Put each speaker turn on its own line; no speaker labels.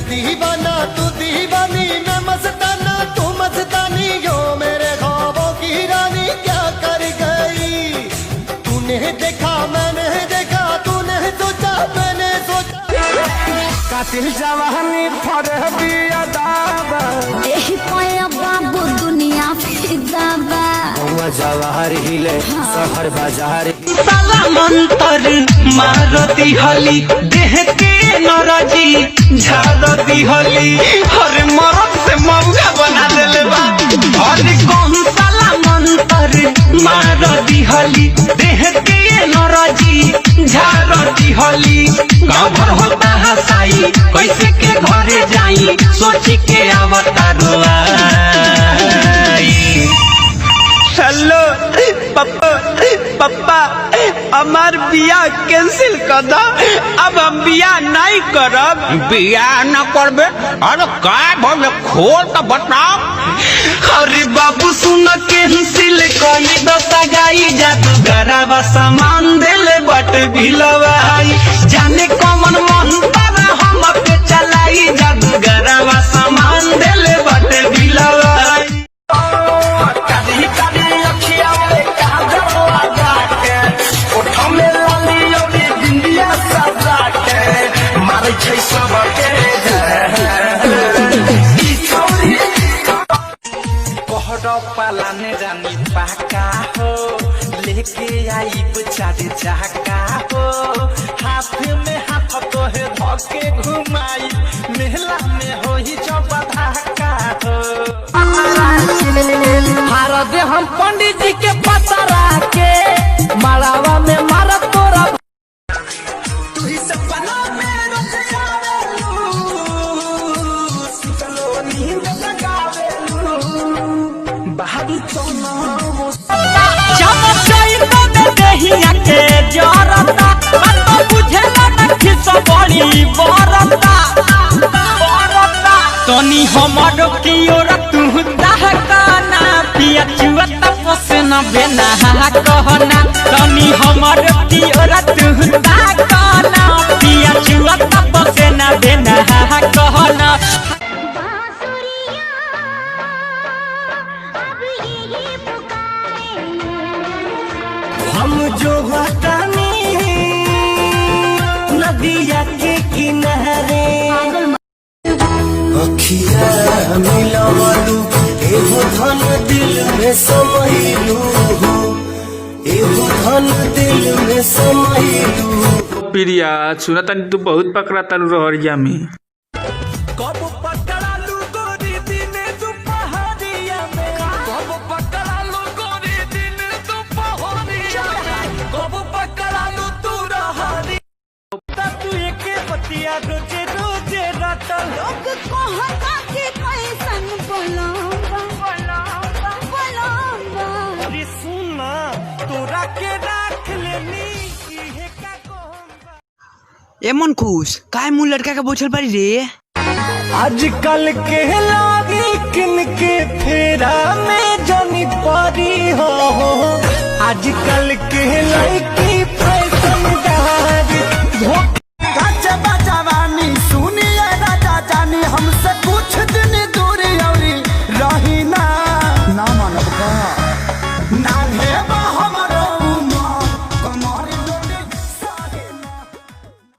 दीवाना तू दीवानी, मैं मस्ताना तू मस्तानी, यो मेरे ख्वाबों की रानी क्या कर गई। तूने देखा मैंने देखा, तूने सोचा मैंने सोचा, कातिल जवानी फरहबी अदाबा,
एही पाया बाबू दुनिया फिदाबा।
जवाहर हिले शहर बाजार,
साला मंतर मारती हली, देह के नरजी झाड़ती हली, हर मरद से मौका बना देले बा। अरे कौन साला मंतर मारती हली, देह के नरजी झाड़ती हली। गाँव भर होता हसाई, कैसे के घरे जाई, सोची के आवता रोआई। हेलो पप्पा हमार बियाह कैंसिल कर दो, अब हम बियाह नहीं करब। बियाह न करबे? अरे का भले खोल तो बताओ। अरे बाबू सुन कैंसिल कर दो सगाई, जादूगरवा सामान देले बट भिलवाई, जाने कौन मन पर हम पे चलाई, जादूगरवा सामान देले बट भिलवाई। पालाने जानी पाका हो, लेके आई बेचारे जाका हो, हाथ में हाथ तो है धोके घुमाई, मेला में हो ही चौपधाका हो। हारा दे हम पंडित जी के पतरा के, मारावा में मारा तोरा तनी हमर की ओर तू दहकाना, पिया चुआ तपस न बेना कहना। तनी हमर की ओर तू दहकाना, पिया चुआ तपस न बेना कहना।
हम जो हटानी नदिया के किनारे, अखिया मिलवलू एहो धन दिल में समहिलू, एहो धन दिल में समहिलू।
प्रिया सुना तनी तू बहुत पकड़ा तनु रहरिया में।
कब पकड़ालू गोरी दिन दुपहरिया में, कब पकड़ालू गोरी दिन दुपहरिया में, कब पकड़ालू तू रहरी। तू एके पतिया रोजे रोजे रटल,
लोग कहता कि कैसन बोलबा बोलबा बोलबा।
अरे सुन तोरा के राख लेनी, इहे का कहम।
एमन खुश काय मुँह लड़का के बोझल पड़ी रे।
आजकल के लागी किनके फेरा में जानी पारी हो, आजकल के लड़की फैशन